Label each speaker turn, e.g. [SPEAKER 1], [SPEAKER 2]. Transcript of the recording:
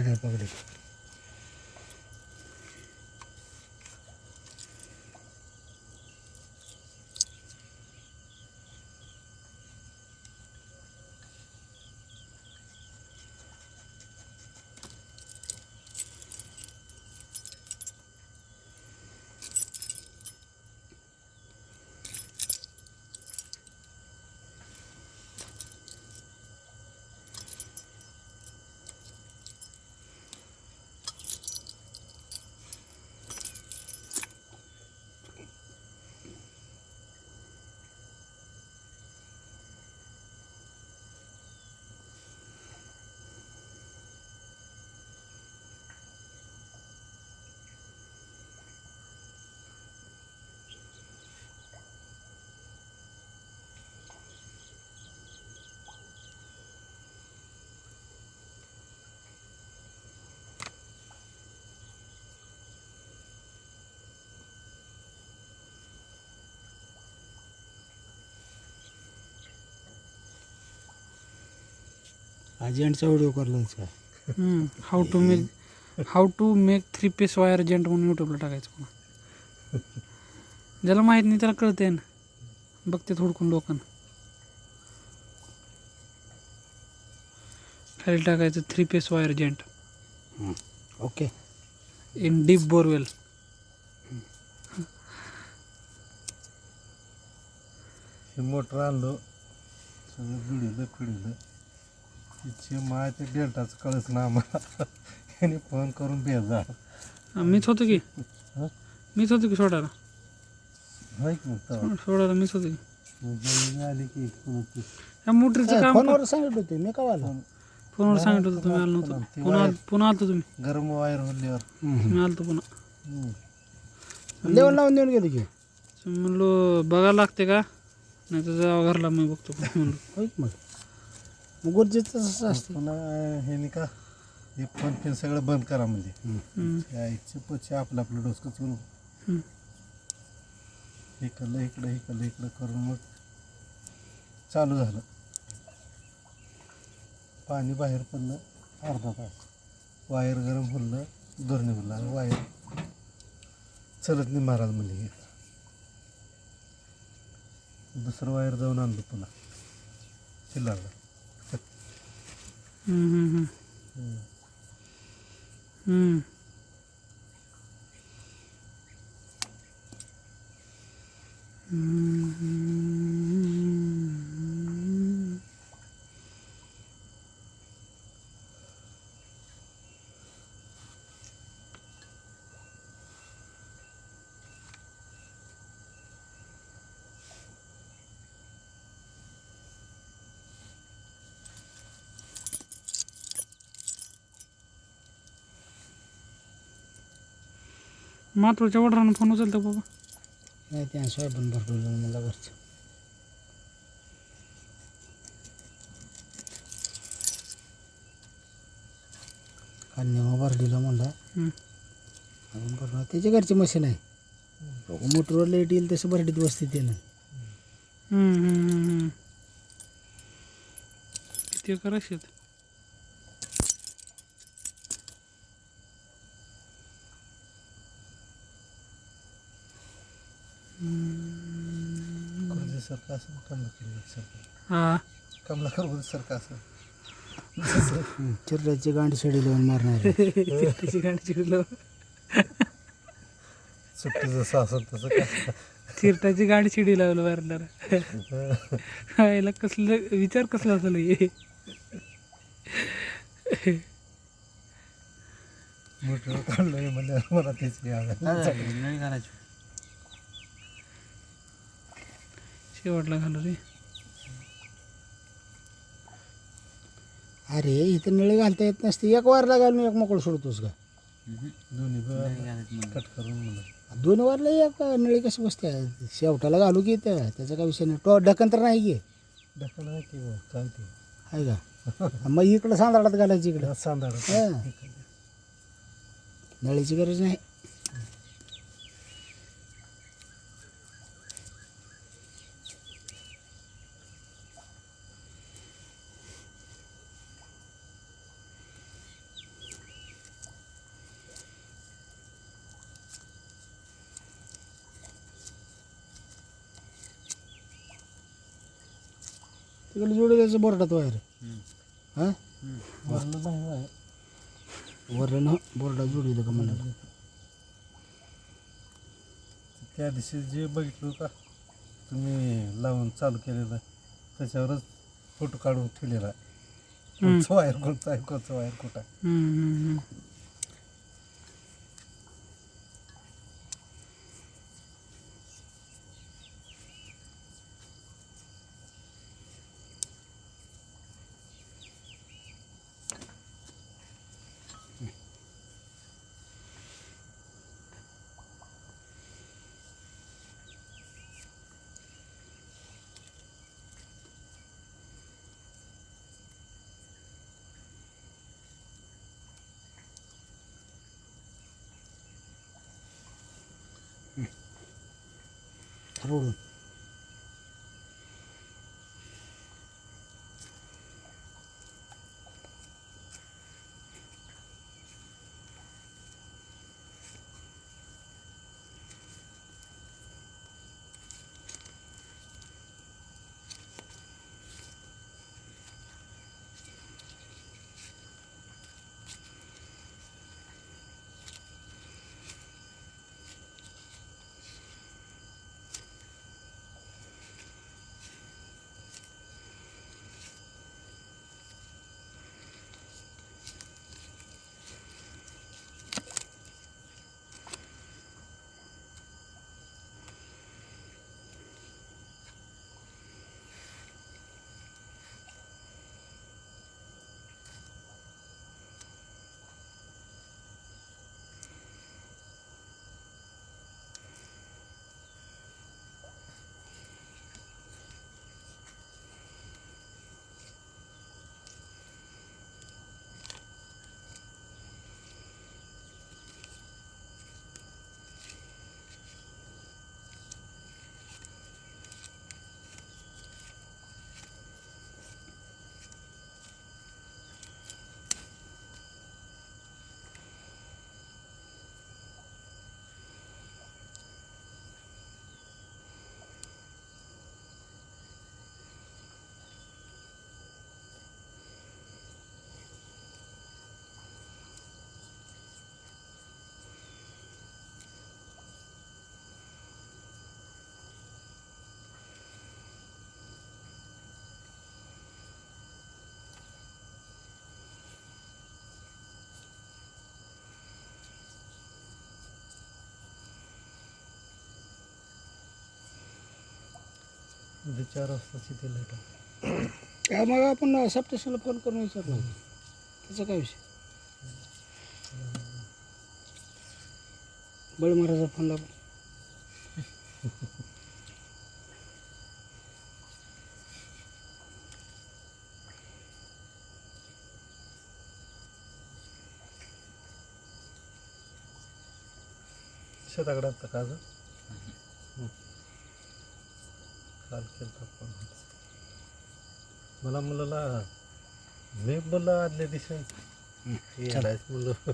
[SPEAKER 1] नाही पकडे. एजंटचा व्हिडिओ करलाच का?
[SPEAKER 2] How to make 3 piece wire agent म्हणून यूट्यूबला टाकायचं पुन्हा. ज्याला माहीत नाही त्याला कळते ना, बघते थोडकून लोकांना. खाली टाकायचं 3 piece wire agent
[SPEAKER 1] okay.
[SPEAKER 2] In deep borewell.
[SPEAKER 3] हे मोटर आणलं सगळं बिडलं तिचे माय ते डेल्टाचं कळच ना आम्हाला. याने फोन करून बेजा
[SPEAKER 2] मीच होतो की सोडायला.
[SPEAKER 3] होय की मग तेव्हा.
[SPEAKER 2] सोडायला मीच होतो की.
[SPEAKER 3] मग आली की
[SPEAKER 2] ह्या मोटरीचं काम
[SPEAKER 1] फोनवर सांगितलं होते मी का आला.
[SPEAKER 2] फोनवर सांगितलं होतं, तुम्ही आलो नव्हतं. पुन्हा आलतो तुम्ही.
[SPEAKER 3] गरम वायर होल्यावर
[SPEAKER 2] तुम्ही आलतो पुन्हा.
[SPEAKER 1] लेवल लावून देऊन गेले की.
[SPEAKER 2] म्हणलो बघायला लागते का, नाही तर जावा घरला मी बघतो म्हणलो.
[SPEAKER 1] होय की मग गरजेचं असं असतं.
[SPEAKER 3] पुन्हा हे नाही का हे फोन पिन सगळं बंद करा म्हणजे यायचे पचे आपलं डोसकं चोरून इकडं करून मग चालू झालं. पाणी बाहेर पडलं अर्धा तास, वायर गरम होलं, दोरणे होलं आणि वायर चलत नाही महाराज म्हणजे. दुसरं वायर जाऊन आणलं पुन्हा चिल्लारला.
[SPEAKER 2] मातोळच्या वडिलांना फोन उचलतो बाबा.
[SPEAKER 1] नाही त्या सोयाबीन भरपूर मला घरचं. कान्या भरडीला म्हणला अजून भरणार. त्याच्या घरची मशीन आहे. मोटरवर लाईट येईल तसं भरडीत बसते त्यानं.
[SPEAKER 2] किती करायचे
[SPEAKER 3] सारखं असं कमला सारखं
[SPEAKER 2] हा
[SPEAKER 3] कमला खरबूज सारखं असं
[SPEAKER 1] चिरड्याची गांडी शेडी लावून मारणार.
[SPEAKER 2] चिरट्याची गांडी चिडलो.
[SPEAKER 3] सुट्टी जसं असेल तसं काय
[SPEAKER 2] चिरट्याची गाडी शिडी लावलं मारणार. याला कसलं विचार कसला असेल हे.
[SPEAKER 3] मोठं काढलं म्हणजे मला तेच
[SPEAKER 1] घालायची.
[SPEAKER 2] शेवटला घालू रे.
[SPEAKER 1] अरे इथं नळी घालता येत नसते. एक वारला घालून एक मोकळं सोडतोस का?
[SPEAKER 3] दोन्ही कट करून म्हणा.
[SPEAKER 1] दोन वारला एक नळी कशी बसते. शेवटाला घालू की त्याचा काय विषय नाही. ढक्कन तर नाही की.
[SPEAKER 3] ढक्कन आहे की काय ते
[SPEAKER 1] आहे का? मग इकडं सांदाडात घालायची. इकडं
[SPEAKER 3] सांदाड
[SPEAKER 1] नळीची गरज नाही. तिकडे जोडी द्यायचं बोर्डात वायर हां
[SPEAKER 3] वरलं नाही आहे.
[SPEAKER 1] वरलं ना बोर्डात जोडीलं का म्हणाला
[SPEAKER 3] त्या दिवशी जे बघितलं का तुम्ही लावून चालू केलेलं त्याच्यावरच फोटो काढून ठेवलेला आहे. कोणचं वायर कोणतं आहे कोणचं वायर कुठं आहे.
[SPEAKER 1] रोडून
[SPEAKER 3] उद्या 4 वाजताची ते लाईट आहे.
[SPEAKER 1] मग आपण सब स्टेशनला फोन करून विचारलं त्याचा काय विषय बळ महाराजा फोन लागून
[SPEAKER 3] शेताकडे आत्ता का अजून काल केलता फोन मला मुलाला मी बोलला आदल्या दिवशी येडायच मुलं